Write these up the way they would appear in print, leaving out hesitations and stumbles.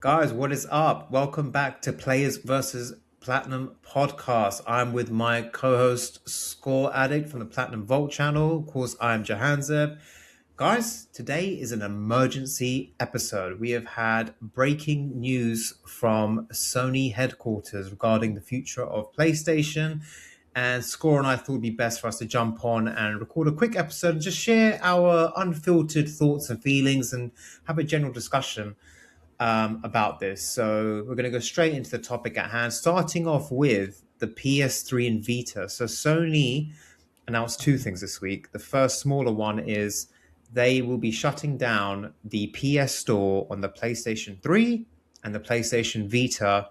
Guys, what is up? Welcome back to Players versus Platinum podcast. I'm with my co-host Score Addict from the Platinum Vault channel. Of course, I'm Jahanzeb. Guys, today is an emergency episode. We have had breaking news from Sony headquarters regarding the future of PlayStation. And Score and I thought it'd be best for us to jump on and record a quick episode and just share our unfiltered thoughts and feelings and have a general discussion about this. So we're going to go straight into the topic at hand, starting off with the PS3 and Vita. So Sony announced two things this week. The first smaller one is they will be shutting down the PS Store on the PlayStation 3 and the PlayStation Vita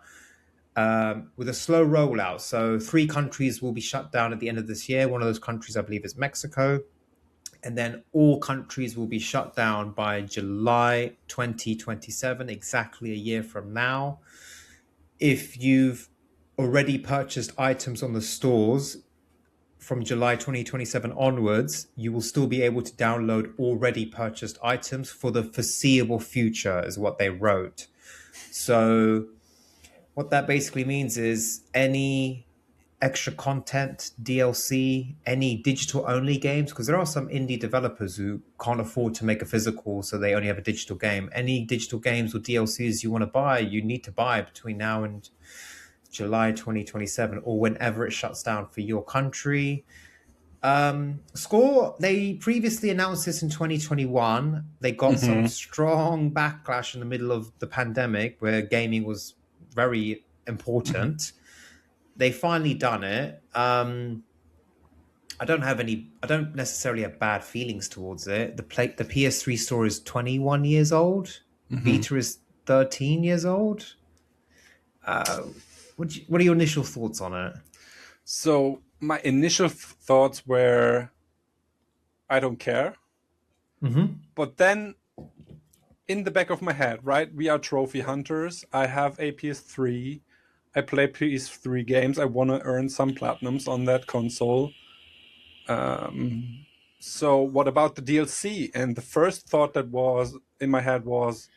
with a slow rollout. So three countries will be shut down at the end of this year. One of those countries, I believe, is Mexico. And then all countries will be shut down by July 2027, exactly a year from now. If you've already purchased items on the stores from July 2027 onwards, you will still be able to download already purchased items for the foreseeable future, is what they wrote. So what that basically means is any extra content, DLC, any digital only games, because there are some indie developers who can't afford to make a physical, so they only have a digital game. Any digital games or DLCs you want to buy, you need to buy between now and July 2027 or whenever it shuts down for your country. Score, they previously announced this in 2021. They got some strong backlash in the middle of the pandemic where gaming was very important. They finally done it. I don't necessarily have bad feelings towards it. The PS3 store is 21 years old. Vita is 13 years old. What are your initial thoughts on it? So my initial thoughts were, I don't care. But then in the back of my head, right, we are trophy hunters. I have a PS3. I play PS3 games. I want to earn some platinums on that console. So what about the DLC? And the first thought that was in my head was,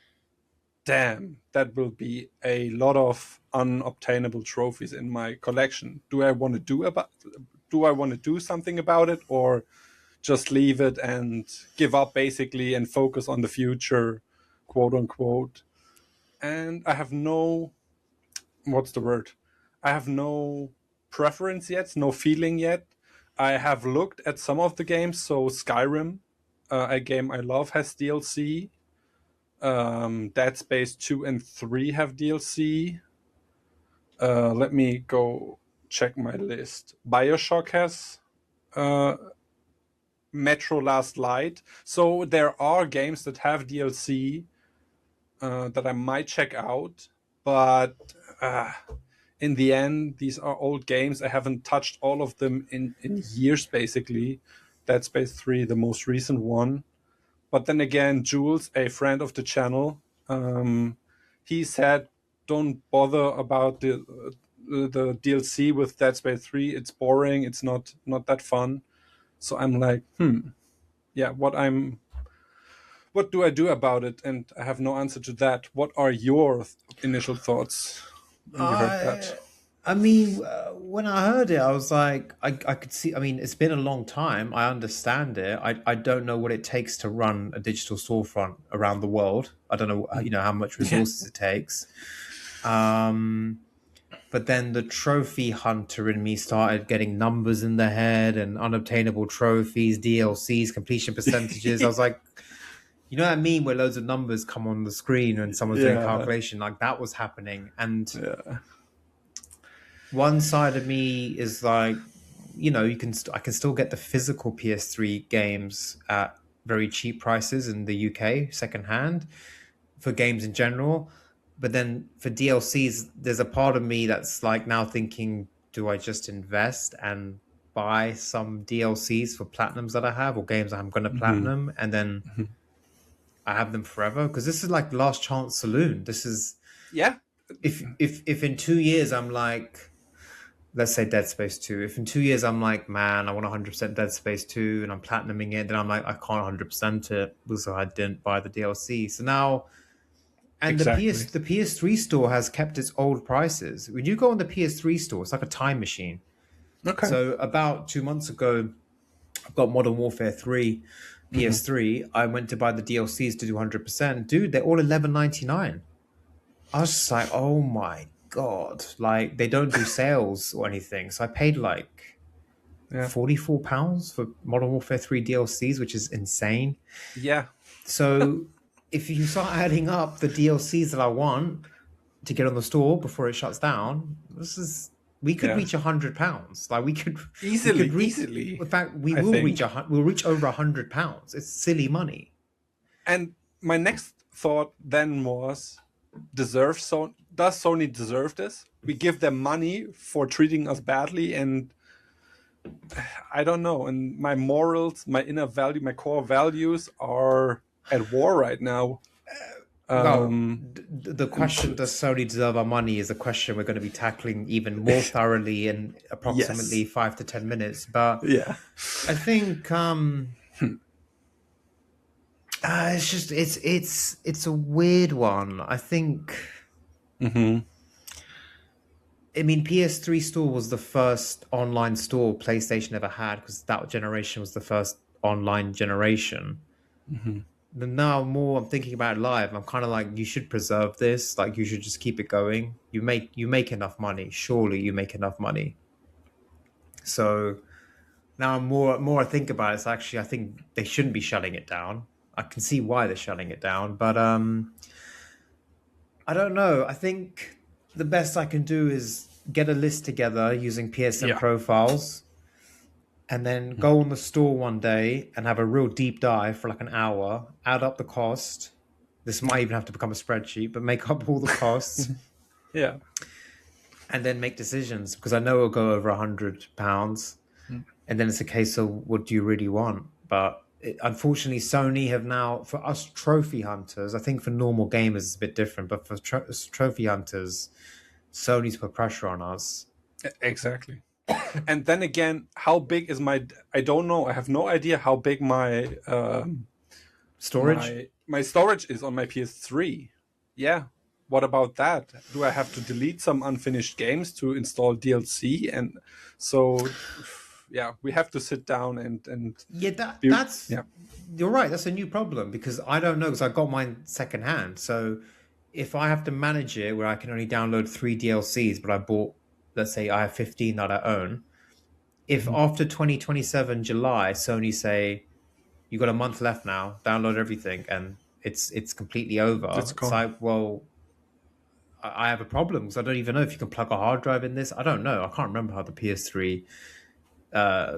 damn, that will be a lot of unobtainable trophies in my collection. Do I want to do something about it, or just leave it and give up basically and focus on the future, quote unquote? And I have no I have no preference yet, no feeling yet. I have looked at some of the games. So Skyrim, a game I love, has DLC. Dead Space 2 and 3 have DLC. Let me go check my list. Bioshock has Metro Last Light. So there are games that have DLC that I might check out. But in the end, these are old games. I haven't touched all of them in years, basically. Dead Space 3, the most recent one. But then again, Jules, a friend of the channel, he said, don't bother about the DLC with Dead Space 3. It's boring. It's not that fun. So I'm like, yeah, what do I do about it? And I have no answer to that. What are your initial thoughts when you heard that? I mean, when I heard it, I was like, I could see. I mean, it's been a long time. I understand it. I don't know what it takes to run a digital storefront around the world. I don't know, how much resources it takes. But then the trophy hunter in me started getting numbers in the head and unobtainable trophies, DLCs, completion percentages. I was like, you know what I mean? Where loads of numbers come on the screen and someone's doing calculation, like that was happening. And one side of me is like, I can still get the physical PS3 games at very cheap prices in the UK, secondhand, for games in general. But then for DLCs, there's a part of me that's like now thinking, do I just invest and buy some DLCs for platinums that I have or games that I'm going to platinum and then I have them forever? Because this is like last chance saloon. This is if in 2 years I'm like, let's say Dead Space 2. If in 2 years I'm like, man, I want 100% Dead Space 2 and I'm platinuming it, then I'm like, I can't 100% it because I didn't buy the DLC. So now And exactly. the PS3 store has kept its old prices. When you go on the PS3 store, it's like a time machine. Okay. So about 2 months ago, I've got Modern Warfare 3 Hmm. PS3. I went to buy the DLCs to do 100%. Dude, they're all 11.99. I was just like, oh my God. Like, they don't do sales or anything. So I paid like Yeah. £44 for Modern Warfare 3 DLCs, which is insane. Yeah. So if you start adding up the DLCs that I want to get on the store before it shuts down, this is we could Yeah. reach £100. Like we could Easily, reach. easily, In fact, we I will reach think. we'll reach over £100. It's silly money. And my next thought then was, does Sony deserve this? We give them money for treating us badly, and I don't know. And my morals, my inner value, my core values are at war right now. Well, Um, the and question, does Sony deserve our money, is a question we're going to be tackling even more thoroughly in approximately yes, 5 to 10 minutes. But yeah, I think it's just it's a weird one. I think. hmm I mean, PS3 store was the first online store PlayStation ever had because that generation was the first online generation. hmm But now more I'm thinking about it live, I'm kind of like, you should preserve this. Like, you should just keep it going. You make enough money. Surely you make enough money. So now more I think about it, it's actually I think they shouldn't be shutting it down. I can see why they're shutting it down, but I don't know. I think the best I can do is get a list together using PSN yeah, profiles and then go on the store one day and have a real deep dive for like an hour, add up the cost. This might even have to become a spreadsheet, but make up all the costs yeah. and then make decisions because I know it'll go over £100. Mm. And then it's a case of what do you really want? But unfortunately, Sony have now, for us trophy hunters, I think for normal gamers it's a bit different, but for trophy hunters, Sony's put pressure on us. Exactly. And then again, how big is my? I don't know. I have no idea how big Storage? my storage is on my PS3. Yeah. What about that? Do I have to delete some unfinished games to install DLC? And so, yeah, we have to sit down and Yeah, be, that's yeah. you're right. That's a new problem because I don't know because I got mine secondhand. So if I have to manage it where I can only download 3 DLCs, but I bought, let's say I have 15 that I own. If Mhm. after 2027 July, Sony say you got a month left now, download everything, and it's completely over. It's It's gone. like, well, I have a problem because I don't even know if you can plug a hard drive in this. I don't know. I can't remember how the PS3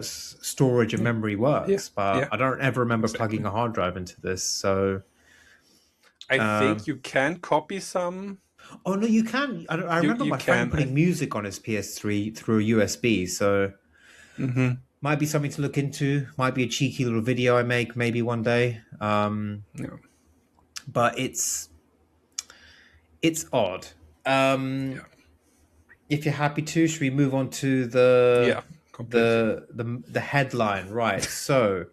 storage and Yeah. memory Yeah. works, but Yeah. I don't ever remember plugging Exactly. a hard drive into this. So, I think um, you can copy some. oh no, you can. I remember You my friend can. putting music on his PS3 through a USB. So, Mhm. might be something to look into. Might be a cheeky little video I make maybe one day. Yeah. But it's odd. Yeah. If you're happy to, should we move on to Yeah. Completely. the headline? Right. So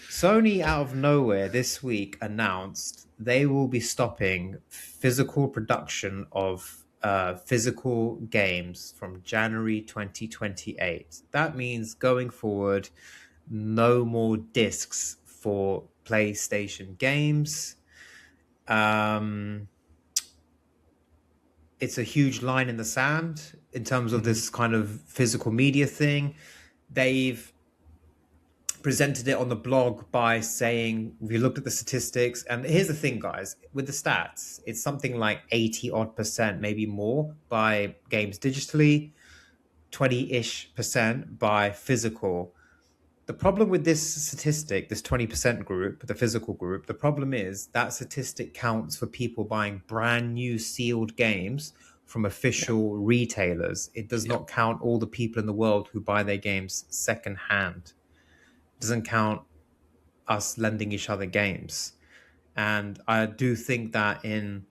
Sony out of nowhere this week announced they will be stopping physical production of physical games from January 2028. That means going forward, no more discs for PlayStation games. Um, it's a huge line in the sand in terms of Mhm. this kind of physical media thing. They've presented it on the blog by saying, we looked at the statistics, and here's the thing, guys, with the stats, it's something like 80 odd percent, maybe more, by games digitally, 20-ish% by physical. The problem with this statistic, this 20% group, the physical group, the problem is that statistic counts for people buying brand new sealed games from Yeah. official retailers. It does Yeah. not count all the people in the world who buy their games secondhand. It doesn't count us lending each other games. And I do think that in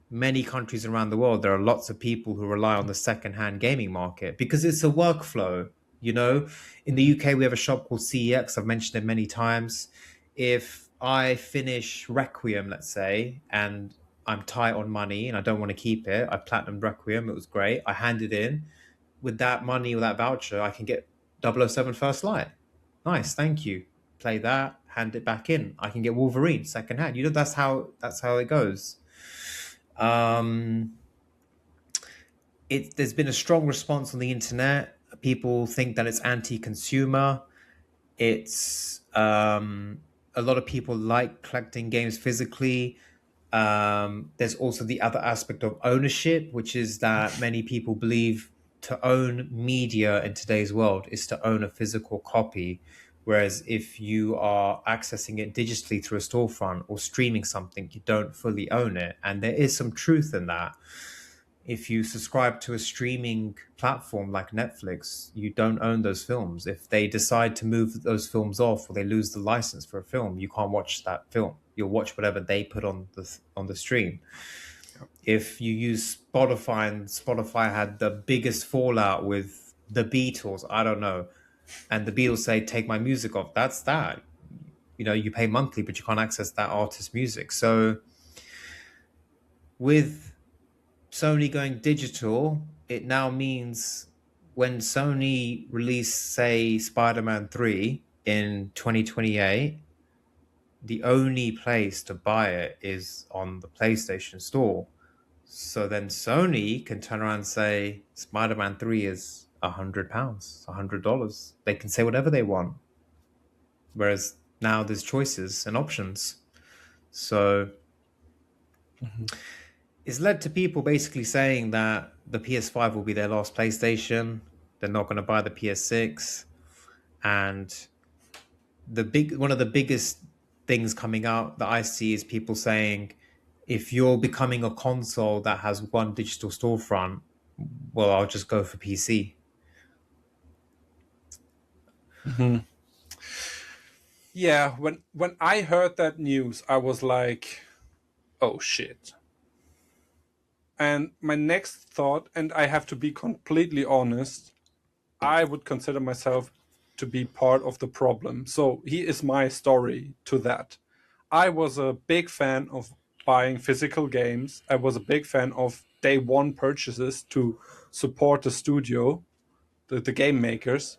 many countries around the world, there are lots of people who rely on the secondhand gaming market because it's a workflow. You know, in the UK, we have a shop called CEX. I've mentioned it many times. If I finish Requiem, let's say, and I'm tight on money and I don't want to keep it. I platinumed Requiem. It was great. I handed in with that money or that voucher. I can get 007 First Light. Nice, thank you. Play that, hand it back in. I can get Wolverine second hand. That's how it goes. There's been a strong response on the internet. People think that it's anti-consumer. It's a lot of people like collecting games physically. There's also the other aspect of ownership, which is that many people believe to own media in today's world is to own a physical copy. Whereas if you are accessing it digitally through a storefront or streaming something, you don't fully own it. And there is some truth in that. If you subscribe to a streaming platform like Netflix, you don't own those films. If they decide to move those films off or they lose the license for a film, you can't watch that film. You'll watch whatever they put on the stream. If you use Spotify and Spotify had the biggest fallout with the Beatles, I don't know, and the Beatles say, take my music off, that's that. You pay monthly, but you can't access that artist's music. So with Sony going digital, it now means when Sony release, say, Spider-Man 3 in 2028, the only place to buy it is on the PlayStation Store. So then Sony can turn around and say Spider-Man 3 is £100, $100. They can say whatever they want. Whereas now there's choices and options. So it's led to people basically saying that the PS5 will be their last PlayStation. They're not going to buy the PS6. And one of the biggest things coming out that I see is people saying, if you're becoming a console that has one digital storefront, well, I'll just go for PC. Yeah, when I heard that news, I was like, oh shit. And my next thought, and I have to be completely honest, I would consider myself to be part of the problem. So here is my story to that. I was a big fan of buying physical games. I was a big fan of day one purchases to support the studio, the game makers.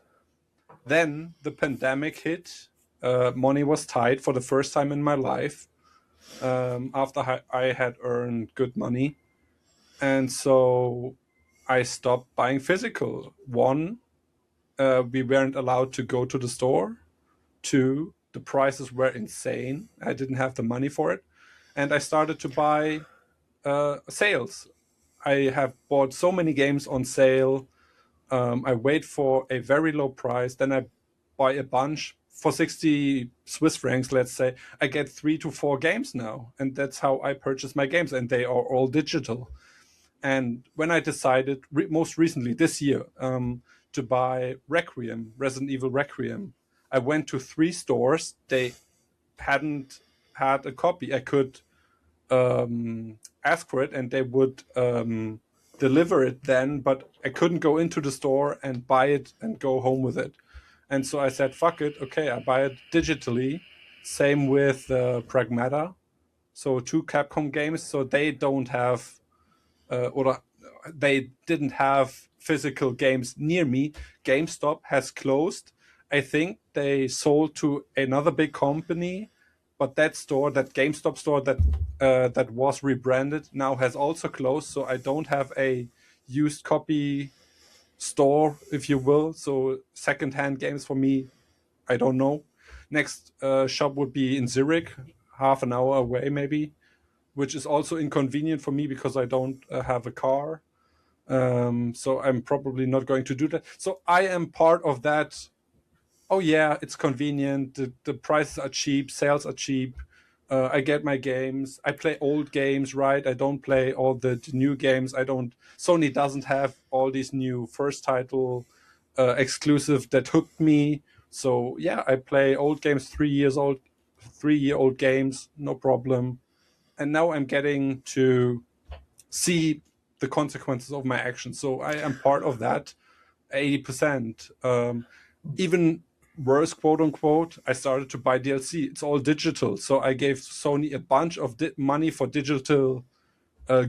Then the pandemic hit. Money was tight for the first time in my life, after I had earned good money. And so I stopped buying physical. One, we weren't allowed to go to the store. Two, the prices were insane. I didn't have the money for it. And I started to buy sales. I have bought so many games on sale. I wait for a very low price. Then I buy a bunch for 60 Swiss francs, let's say. I get 3 to 4 games now. And that's how I purchase my games. And they are all digital. And when I decided most recently this year to buy Resident Evil Requiem, I went to 3 stores. They hadn't had a copy. I could ask for it and they would deliver it then, but I couldn't go into the store and buy it and go home with it. And so I said, fuck it. Okay, I buy it digitally. Same with Pragmata. So 2 Capcom games. So they don't have or they didn't have physical games near me. GameStop has closed. I think they sold to another big company, but that GameStop store that was rebranded now has also closed. So I don't have a used copy store, if you will. So secondhand games for me, I don't know. Next shop would be in Zurich, half an hour away maybe, which is also inconvenient for me because I don't have a car. So I'm probably not going to do that. So I am part of that. Oh yeah, it's convenient. The prices are cheap. Sales are cheap. I get my games. I play old games, right? I don't play all the new games. Sony doesn't have all these new first title exclusive that hooked me. So yeah, I play old games, 3-year-old games, no problem. And now I'm getting to see the consequences of my actions. So I am part of that 80%. Even worse, quote unquote, I started to buy DLC. It's all digital. So I gave Sony a bunch of money for digital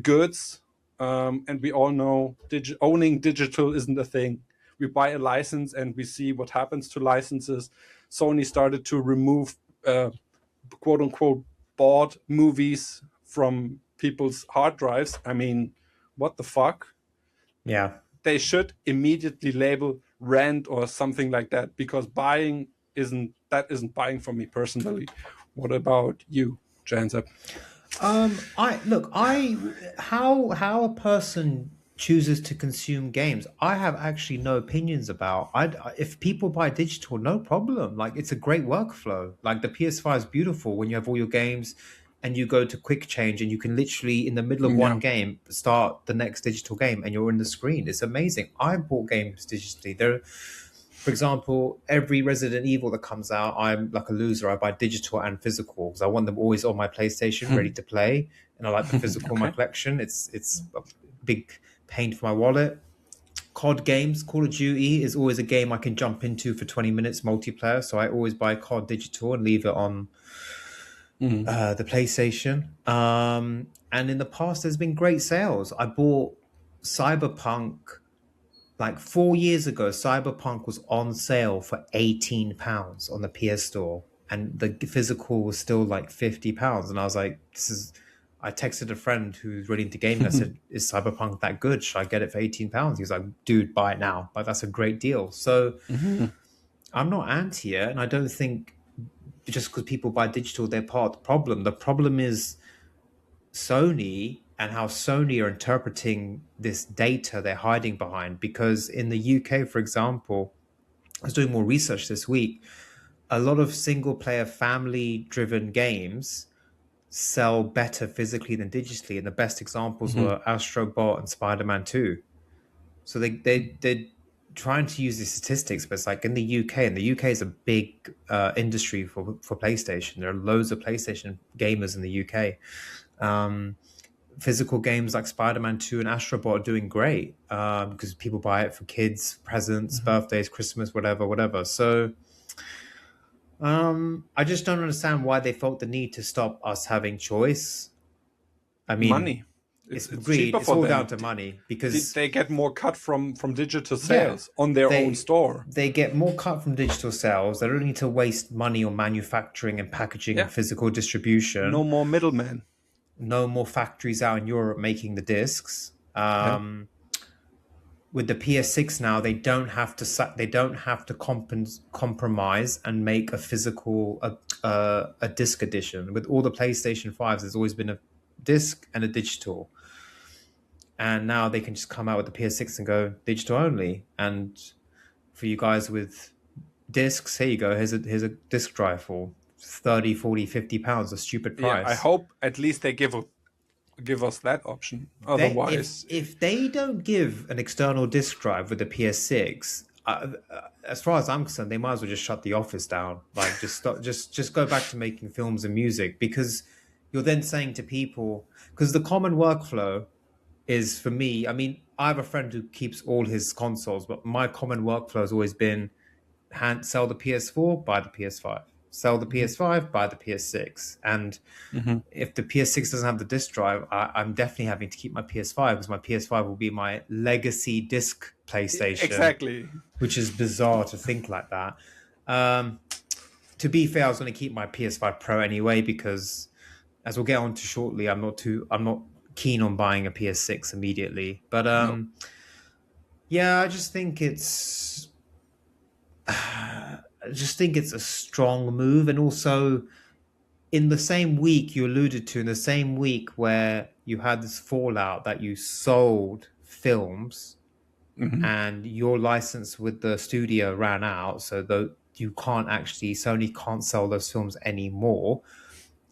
goods, and we all know owning digital isn't a thing. We buy a license and we see what happens to licenses. Sony started to remove quote unquote bought movies from people's hard drives. I mean, what the fuck? Yeah. They should immediately label rent or something like that, because buying isn't buying for me personally. What about you, Jahanzeb? How a person chooses to consume games, I have actually no opinions about. If people buy digital, no problem. Like, it's a great workflow. Like, the PS5 is beautiful when you have all your games and you go to quick change and you can literally in the middle of one Yeah. game start the next digital game and you're in the screen. It's amazing. I bought games digitally. For example, every Resident Evil that comes out, I'm like a loser. I buy digital and physical because I want them always on my PlayStation ready to play, and I like the physical in my Okay. collection. It's a big pain for my wallet. COD games, Call of Duty is always a game I can jump into for 20 minutes multiplayer, so I always buy COD digital and leave it on the PlayStation. And in the past, there's been great sales. I bought Cyberpunk like 4 years ago. Cyberpunk was on sale for £18 on the PS Store, and the physical was still like £50. And I was like, "This is." I texted a friend who's really into gaming. I said, "Is Cyberpunk that good? Should I get it for £18?" He was like, "Dude, buy it now. Like, that's a great deal." So I'm not anti it, and I don't think just because people buy digital, they're part of the problem. The problem is Sony and how Sony are interpreting this data they're hiding behind. Because in the UK, for example, I was doing more research this week. A lot of single player family driven games sell better physically than digitally. And the best examples were Astro Bot and Spider-Man 2. So they're trying to use these statistics, but it's like in the UK, and the UK is a big industry for PlayStation. There are loads of PlayStation gamers in the UK. Physical games like Spider-Man 2 and Astro Bot are doing great because people buy it for kids, presents, birthdays, Christmas, whatever. So I just don't understand why they felt the need to stop us having choice. I mean, Money. it's It's agreed. cheaper It's for all them. down to money because They get more cut from digital yeah, sales on their own they store. they get more cut from digital sales. They don't need to waste money on manufacturing and packaging and Yeah. physical distribution. No more middlemen. No more factories out in Europe making the discs. Yeah. With the PS6 now, they don't have to compromise and make a physical a disc edition. With all the PlayStation 5s, there's always been a disc and a digital. And now they can just come out with the PS6 and go digital only. And for you guys with discs, here you go. Here's a disc drive for 30, 40, £50, a stupid Yeah. I price. hope at least they give us that option. Otherwise, If they don't give an external disk drive with the PS6, as far as I'm concerned, they might as well just shut the office down. Like, just stop, just go back to making films and music, because you're then saying to people, because the common workflow is for me. I mean, I have a friend who keeps all his consoles, but my common workflow has always been sell the PS4, buy the PS5. Sell the PS5, buy the PS6. And if the PS6 doesn't have the disc drive, I'm definitely having to keep my PS5 because my PS5 will be my legacy disc PlayStation. exactly. Which is bizarre to think like that. To be fair, I was going to keep my PS5 Pro anyway because, as we'll get on to shortly, I'm not keen on buying a PS6 immediately. But yeah, I just think it's a strong move. And also, in the same week you alluded to, in the same week where you had this fallout that you sold films and your license with the studio ran out, so that Sony can't sell those films anymore.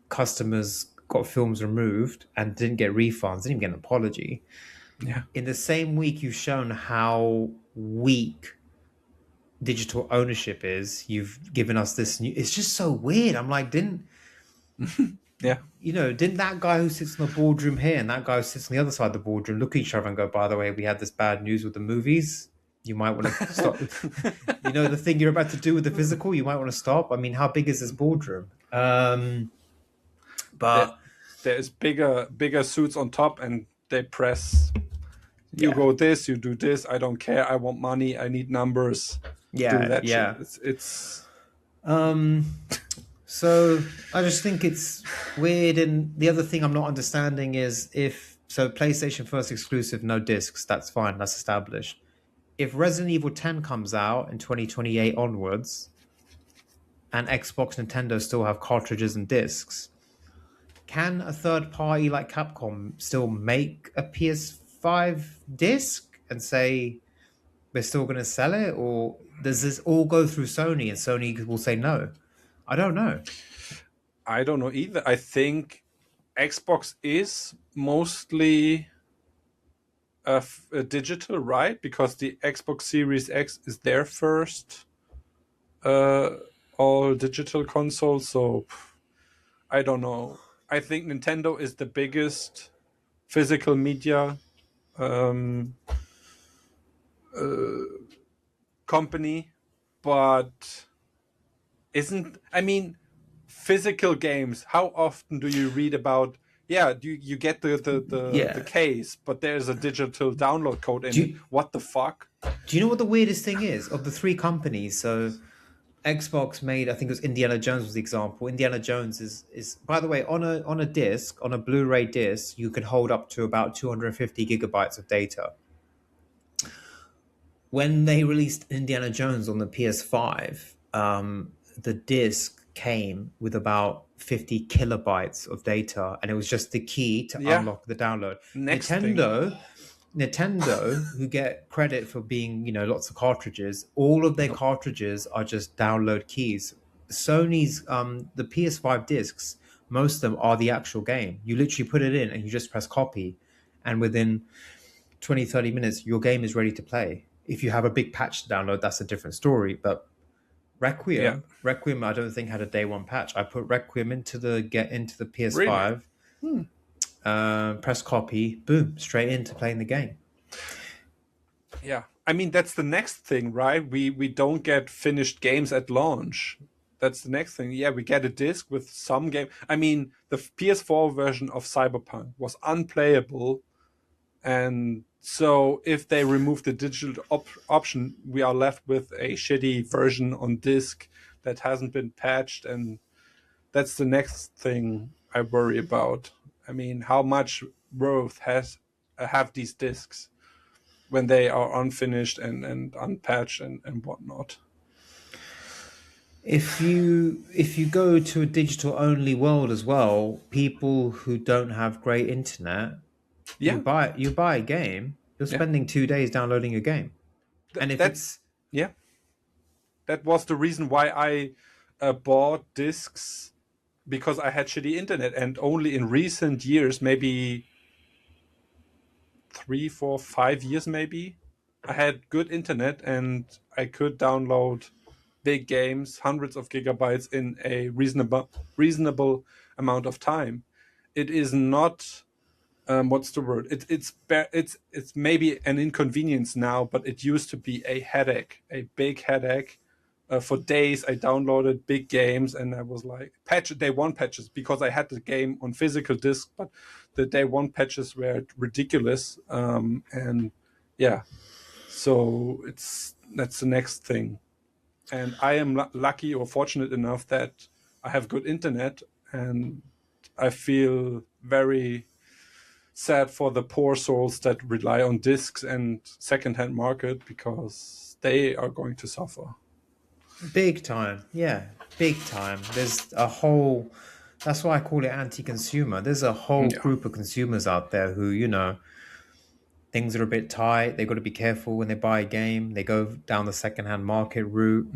Customers got films removed and didn't get refunds, didn't even get an apology. Yeah. In the same week, you've shown how weak digital ownership is. You've given us this new. It's just so weird. I'm like, didn't that guy who sits in the boardroom here and that guy who sits on the other side of the boardroom look at each other and go, by the way, we had this bad news with the movies. You might want to stop. The thing you're about to do with the physical, you might want to stop. I mean, how big is this boardroom? But there's bigger suits on top, and they press. You Yeah. go this, you do this. I don't care. I want money. I need numbers. Do Yeah, that yeah. shit. It's So I just think it's weird. And the other thing I'm not understanding is if so PlayStation first exclusive, no discs, that's fine, that's established. If Resident Evil 10 comes out in 2028 onwards, and Xbox, Nintendo still have cartridges and discs, can a third party like Capcom still make a PS5 disc and say we're still going to sell it, or does this all go through Sony and Sony will say no? I don't know. I don't know either. I think Xbox is mostly a digital, right? Because the Xbox Series X is their first all digital console. So I don't know. I think Nintendo is the biggest physical media company, but I mean, physical games, how often do you read about, you get the case, but there's a digital download code in it. What the fuck? Do you know what the weirdest thing is? Of the three companies, so Xbox made, I think it was Indiana Jones was the example. Indiana Jones is by the way, on a disc, on a Blu-ray disc, you could hold up to about 250 gigabytes of data. When they released Indiana Jones on the PS5, the disc came with about 50 kilobytes of data, and it was just the key to unlock the download. Nintendo, who get credit for being, lots of cartridges, all of their cartridges are just download keys. Sony's, the PS5 discs, most of them are the actual game. You literally put it in and you just press copy, and within 20-30 minutes, your game is ready to play. If you have a big patch to download, that's a different story. But Requiem, I don't think had a day one patch. I put Requiem into the PS5, really? press copy, boom, straight into playing the game. Yeah, I mean that's the next thing, right? We don't get finished games at launch. That's the next thing. Yeah, we get a disc with some game. I mean, the PS4 version of Cyberpunk was unplayable, and so if they remove the digital option, we are left with a shitty version on disc that hasn't been patched, and that's the next thing I worry about. I mean, how much worth have these discs when they are unfinished and unpatched and whatnot? If you go to a digital only world as well, people who don't have great internet, you buy a game, you're spending 2 days downloading a game. And if that was the reason why I bought discs, because I had shitty internet, and only in recent years, maybe 3, 4, 5 years maybe, I had good internet and I could download big games, hundreds of gigabytes in a reasonable amount of time. It is not what's the word? It's maybe an inconvenience now, but it used to be a headache, a big headache. For days, I downloaded big games, and I was like, day one patches, because I had the game on physical disc, but the day one patches were ridiculous. And yeah, so that's the next thing. And I am lucky or fortunate enough that I have good internet, and I feel very sad for the poor souls that rely on discs and secondhand market, because they are going to suffer. Big time. Yeah, big time. There's a whole, that's why I call it anti-consumer. There's a whole group of consumers out there who, things are a bit tight. They've got to be careful when they buy a game. They go down the secondhand market route.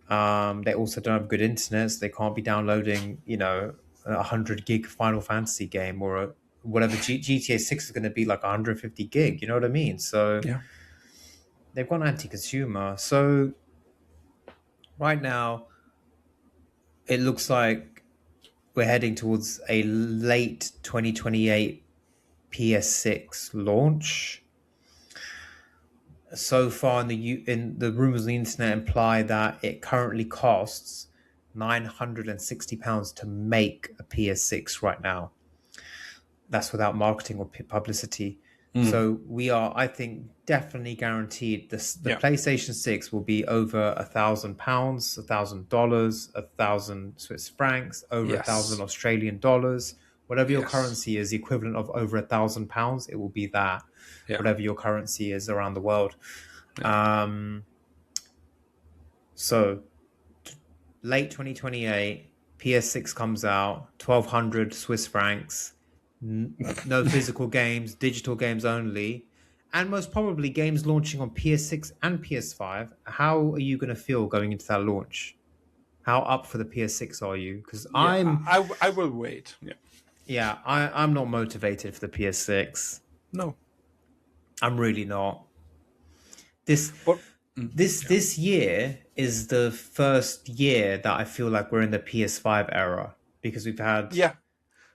They also don't have good internet, so they can't be downloading, 100 gig Final Fantasy game, or whatever. GTA 6 is going to be like 150 gig. You know what I mean? So they've gone anti-consumer. So right now, it looks like we're heading towards a late 2028 PS6 launch. So far, in the rumors on the internet imply that it currently costs £960 to make a PS6 right now. That's without marketing or publicity. Mm. So we are, I think, definitely guaranteed this. The Yeah. PlayStation 6 will be over £1,000, $1,000, 1,000 Swiss francs, over Yes. $1,000 Australian. Whatever your Yes. currency is, the equivalent of over £1,000, it will be that. Yeah. Whatever your currency is around the world. Yeah. Um, so late 2028, PS6 comes out, 1,200 Swiss francs, no physical games, digital games only, and most probably games launching on PS6 and PS5. How are you going to feel going into that launch? How up for the PS6 are you? Because Yeah. I will wait. Yeah. I'm not motivated for the PS6. No. I'm really not. This But this yeah. this year is the first year that I feel like we're in the PS5 era because Yeah.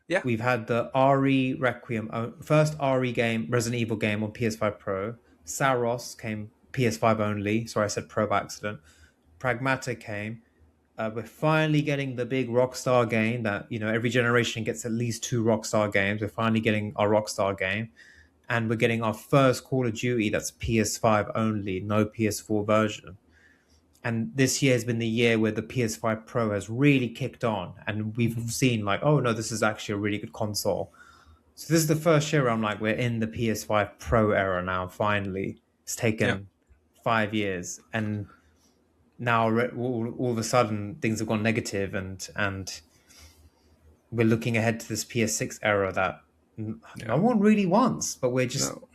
Yeah. we've had the RE Requiem, first RE game, Resident Evil game on PS5 Pro. Saros came PS5 only. Sorry, I said Pro by accident. Pragmata came. We're finally getting the big Rockstar game that, every generation gets at least two Rockstar games. We're finally getting our Rockstar game. And we're getting our first Call of Duty that's PS5 only, no PS4 version. And this year has been the year where the PS5 Pro has really kicked on, and we've Mhm. seen like, oh no, this is actually a really good console. So this is the first year I'm like, we're in the PS5 Pro era now. Finally, it's Yeah. taken 5 years, and now all of a sudden things have gone negative, and we're looking ahead to this PS6 era that Yeah. no one really wants, but we're just No.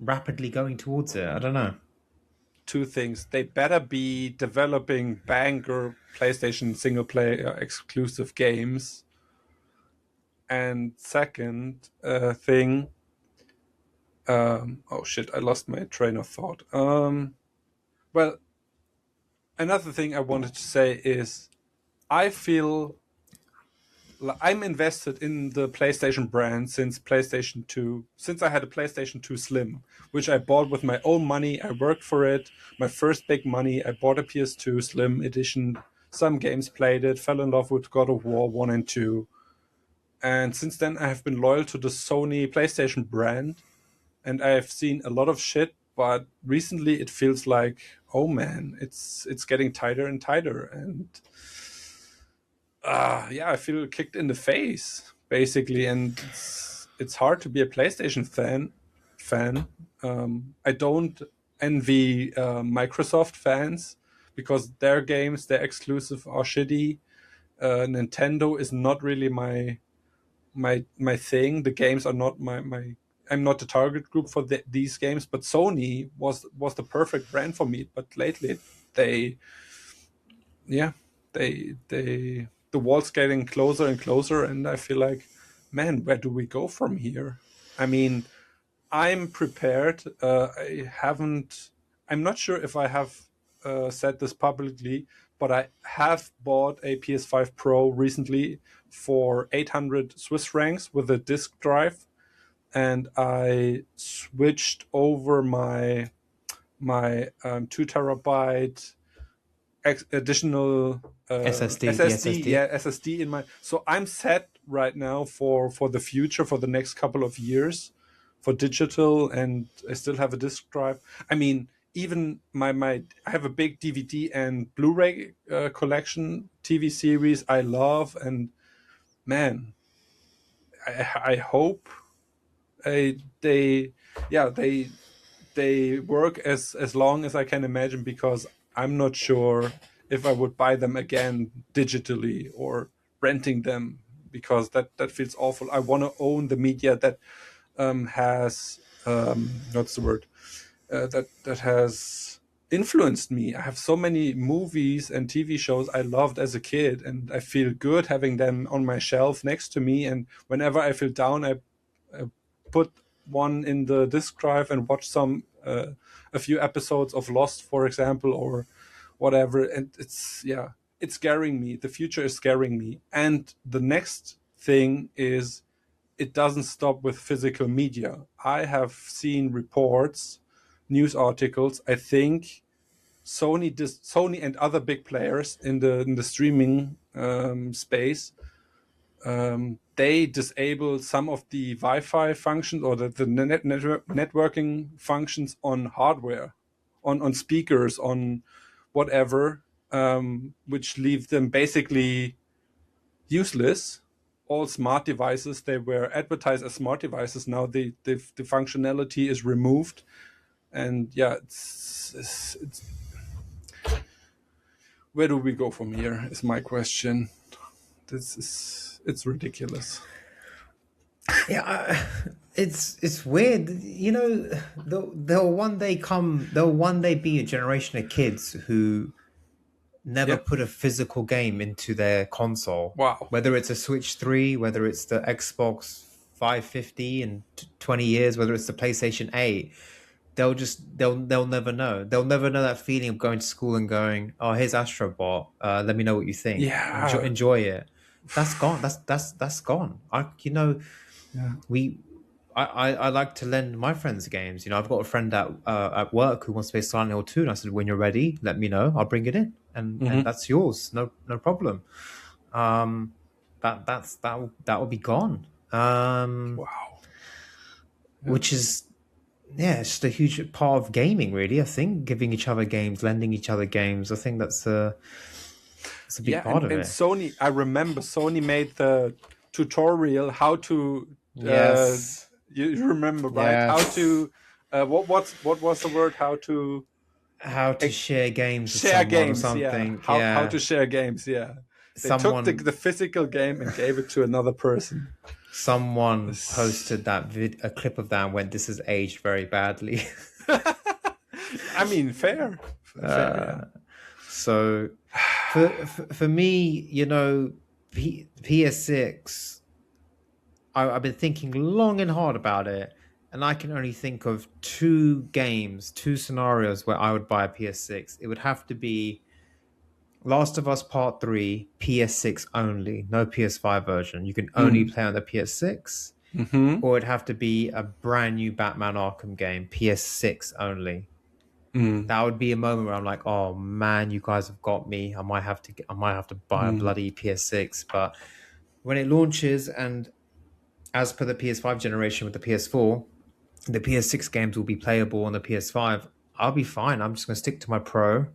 rapidly going towards it. I don't know. Two things. They better be developing banger PlayStation single player exclusive games. And second thing, oh shit, I lost my train of thought. Well, another thing I wanted to say is I feel I'm invested in the PlayStation brand since PlayStation 2, since I had a PlayStation 2 Slim, which I bought with my own money. I worked for it. My first big money, I bought a PS2 Slim edition. Some games played it, fell in love with God of War 1 and 2. And since then, I have been loyal to the Sony PlayStation brand. And I have seen a lot of shit, but recently it feels like, oh man, it's getting tighter and tighter. And yeah, I feel kicked in the face basically, and it's hard to be a PlayStation fan. I don't envy Microsoft fans because their games, their exclusive are shitty. Nintendo is not really my thing. The games are not my. I'm not the target group for these games. But Sony was the perfect brand for me. But lately, they, yeah, the wall's getting closer and closer, and I feel like, man, where do we go from here? I mean, I'm prepared. I'm not sure if I have said this publicly, but I have bought a PS5 Pro recently for 800 Swiss francs with a disk drive, and I switched over my 2 terabyte additional SSD, the SSD, SSD. yeah, SSD in my. So I'm set right now for the future, for the next couple of years, for digital, and I still have a disk drive. I mean, even my I have a big DVD and Blu-ray collection, TV series I love, and man, I hope they, yeah, they work as long as I can imagine, because I'm not sure if I would buy them again digitally or renting them, because that feels awful. I want to own the media that has what's the word that has influenced me. I have so many movies and TV shows I loved as a kid, and I feel good having them on my shelf next to me. And whenever I feel down, I put one in the disk drive and watch a few episodes of Lost, for example, or whatever. And it's scaring me. The future is scaring me. And the next thing is, it doesn't stop with physical media. I have seen reports, news articles. I think Sony and other big players in the streaming space they disable some of the Wi-Fi functions or the networking functions on hardware, on speakers, on whatever, which leave them basically useless. All smart devices, they were advertised as smart devices. Now the functionality is removed, and yeah, it's where do we go from here? Is my question. It's ridiculous. Yeah, it's weird. You know, there'll one day come. There'll one day be a generation of kids who never Yeah. put a physical game into their console. Wow. Whether it's a Switch 3, whether it's the Xbox 550 in 20 years, whether it's the PlayStation 8, they'll never know. They'll never know that feeling of going to school and going, "Oh, here's Astrobot. Let me know what you think. Yeah. Enjoy it." That's gone. That's gone. Yeah. I like to lend my friends games. You know, I've got a friend at work who wants to play Silent Hill 2, and I said, when you're ready, let me know. I'll bring it in, and that's yours. No problem. That will be gone. Wow. Which is, yeah, it's just a huge part of gaming, really. I think giving each other games, lending each other games. I think that's a big part of and it. Sony, I remember Sony made the tutorial how to. Yes. You remember, right? Yes. How to. What was the word? How to share games. Share games. Or something. Yeah. How to share games. Yeah. They took the physical game and gave it to another person. Someone posted a clip of that and went, "This is aged very badly." I mean, fair. Yeah. So, for me, you know, PS6, I've been thinking long and hard about it, and I can only think of two scenarios where I would buy a PS6. It would have to be Last of Us Part 3, PS6 only, no PS5 version. You can only play on the PS6. Or it'd have to be a brand new Batman Arkham game, PS6 only. That would be a moment where I'm like, oh man, you guys have got me. I might have to buy a bloody PS6. But when it launches, and as per the PS5 generation with the PS4, the PS6 games will be playable on the PS5. I'll be fine. I'm just going to stick to my Pro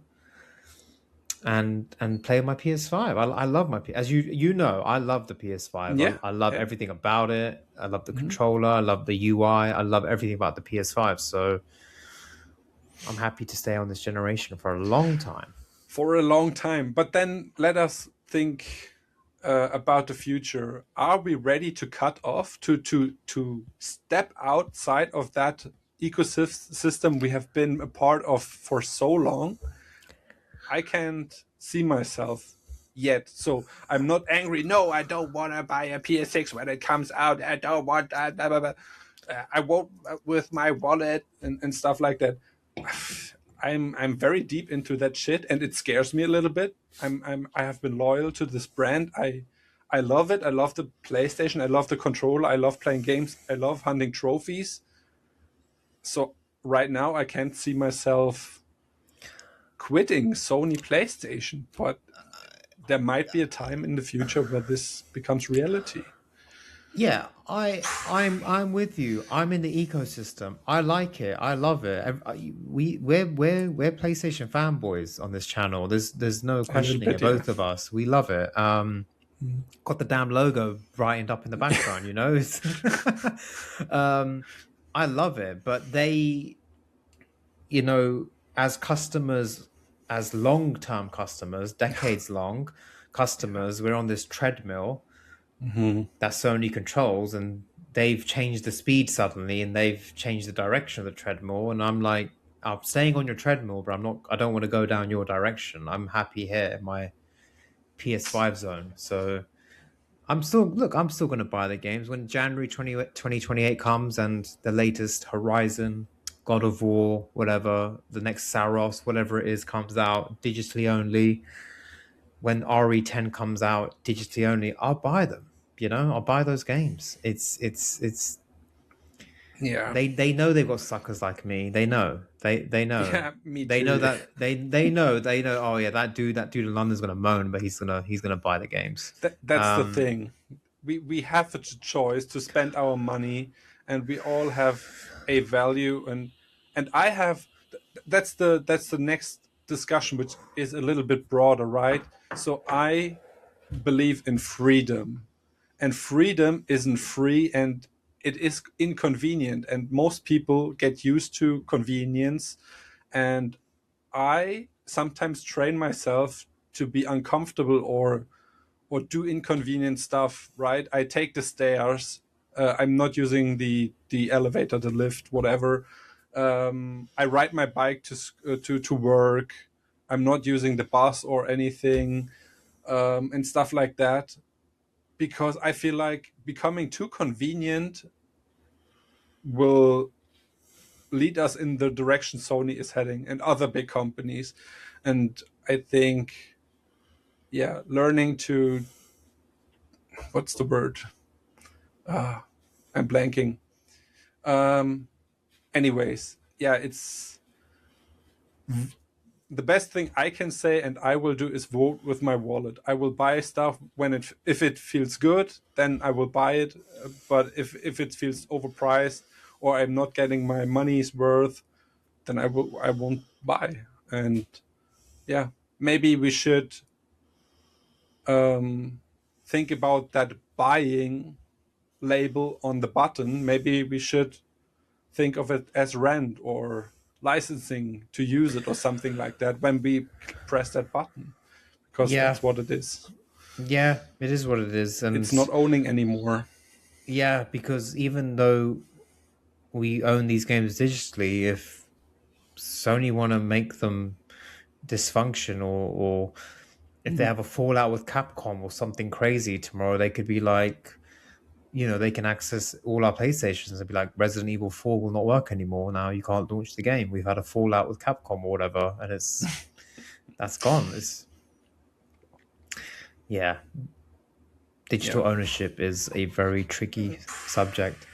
and play my PS5. I love my as you know, I love the PS5. Yeah. I love everything about it. I love the controller. I love the UI. I love everything about the PS5. So I'm happy to stay on this generation for a long time. For a long time. But then let us think about the future. Are we ready to cut off, to step outside of that ecosystem we have been a part of for so long? I can't see myself yet. So I'm not angry. No, I don't want to buy a PS6 when it comes out. I don't want that. Blah, blah, blah. I won't with my wallet and stuff like that. I'm very deep into that shit, and it scares me a little bit. I have been loyal to this brand. I love it. I love the PlayStation. I love the controller. I love playing games. I love hunting trophies. So right now I can't see myself quitting Sony PlayStation, but there might be a time in the future where this becomes reality. Yeah, I'm with you. I'm in the ecosystem. I like it. I love it. We're PlayStation fanboys on this channel. There's no questioning it. Both of us, we love it. Got the damn logo brightened up in the background. You know, I love it. But they, you know, as customers, as long-term customers, decades-long customers, we're on this treadmill that Sony controls, and they've changed the speed suddenly, and they've changed the direction of the treadmill. And I'm like, I'm staying on your treadmill, but I don't want to go down your direction. I'm happy here in my PS5 zone. So I'm still going to buy the games when January 2028 comes, and the latest Horizon, God of War, whatever, the next Saros, whatever it is, comes out digitally only. When RE10 comes out digitally only, I'll buy them. You know, I'll buy those games. It's yeah. They know they've got suckers like me. They know. They know. Yeah, me too. They know that they know. Oh yeah, that dude in London's gonna moan, but he's gonna buy the games. That's the thing. we have the choice to spend our money, and we all have a value, and I have that's the next discussion, which is a little bit broader, right? So I believe in freedom, and freedom isn't free, and it is inconvenient, and most people get used to convenience, and I sometimes train myself to be uncomfortable or do inconvenient stuff, right? I take the stairs. I'm not using the elevator, the lift, whatever. I ride my bike to work. I'm not using the bus or anything, and stuff like that, because I feel like becoming too convenient will lead us in the direction Sony is heading and other big companies. And I think, yeah, learning to, what's the word? I'm blanking. Anyways, yeah, it's the best thing I can say, and I will do, is vote with my wallet. I will buy stuff if it feels good, then I will buy it. But if it feels overpriced or I'm not getting my money's worth, then I won't buy. And yeah, maybe we should think about that buying label on the button. Maybe we should think of it as rent or licensing to use it or something like that when we press that button, because Yeah, that's what it is. yeah, it is what it is, and It's not owning anymore. yeah, because even though we own these games digitally, if Sony want to make them dysfunction or if they have a fallout with Capcom or something crazy tomorrow, they could be like, they can access all our PlayStations and be like, Resident Evil 4 will not work anymore. Now you can't launch the game. We've had a fallout with Capcom or whatever, and that's gone. Yeah. Digital ownership is a very tricky subject.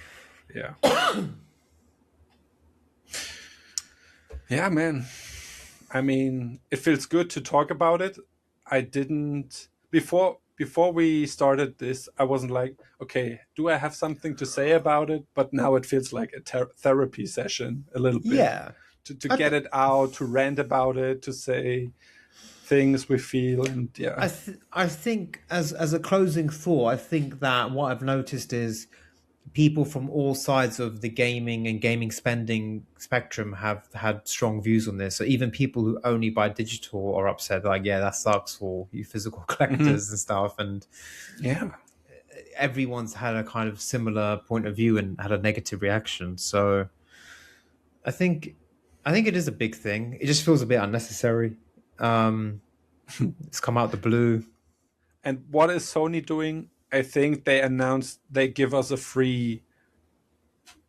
Yeah. Yeah, man. I mean, it feels good to talk about it. I didn't before we started this. I wasn't like, okay, do I have something to say about it? But now it feels like a therapy session a little bit. Yeah. To get it out, to rant about it, to say things we feel, and yeah. I think as a closing thought, I think that what I've noticed is people from all sides of the gaming and gaming spending spectrum have had strong views on this. So even people who only buy digital are upset, like, yeah, that sucks for you physical collectors and stuff. And yeah, everyone's had a kind of similar point of view and had a negative reaction. So I think it is a big thing. It just feels a bit unnecessary. It's come out the blue. And what is Sony doing? I think they announced they give us a free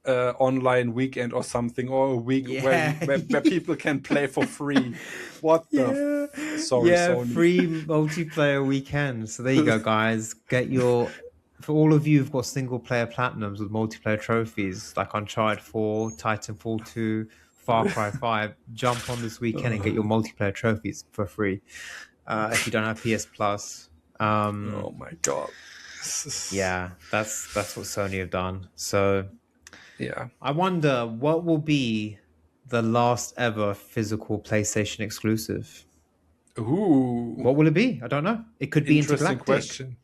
online weekend or something, or a week where people can play for free. What the? Sorry, Sony. Free multiplayer weekend. So there you go, guys. Get for all of you who've got single player platinums with multiplayer trophies like Uncharted 4, Titanfall 2, Far Cry 5, jump on this weekend and get your multiplayer trophies for free. If you don't have PS Plus. Oh my god. Yeah, that's what Sony have done. So yeah, I wonder what will be the last ever physical PlayStation exclusive. Ooh, what will it be? I don't know. It could be interesting Intergalactic.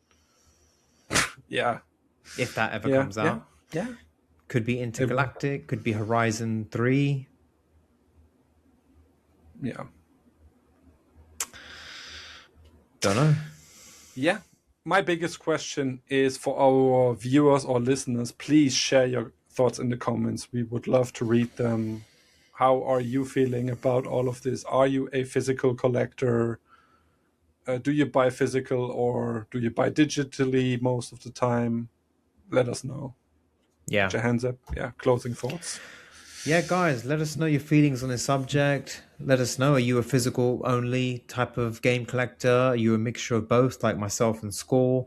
Question. Yeah, if that ever comes out. Yeah, could be Intergalactic. Could be Horizon 3. Yeah, don't know. Yeah. My biggest question is for our viewers or listeners, please share your thoughts in the comments. We would love to read them. How are you feeling about all of this? Are you a physical collector? Do you buy physical or do you buy digitally most of the time? Let us know. Yeah. Jahanzeb, closing thoughts. Yeah, guys, let us know your feelings on this subject. Let us know, are you a physical only type of game collector? Are you a mixture of both, like myself and Score?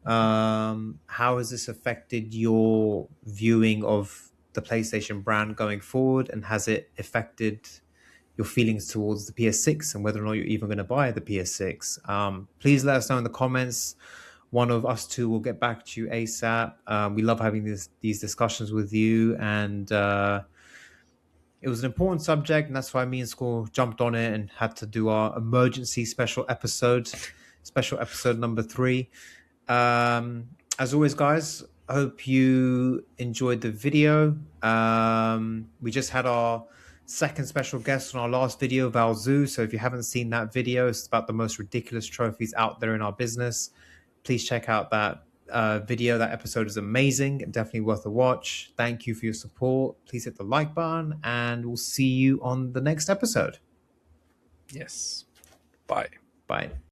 How has this affected your viewing of the PlayStation brand going forward? And has it affected your feelings towards the PS6 and whether or not you're even going to buy the PS6? Please let us know in the comments one of us two will get back to you ASAP. We love having these discussions with you, and it was an important subject, and that's why me and Score jumped on it and had to do our emergency special episode number 3. As always, guys, I hope you enjoyed the video. We just had our second special guest on our last video, Valzu. So if you haven't seen that video, it's about the most ridiculous trophies out there in our business. Please check out that video. That episode is amazing and definitely worth a watch. Thank you for your support. Please hit the like button, and we'll see you on the next episode. Yes. Bye. Bye.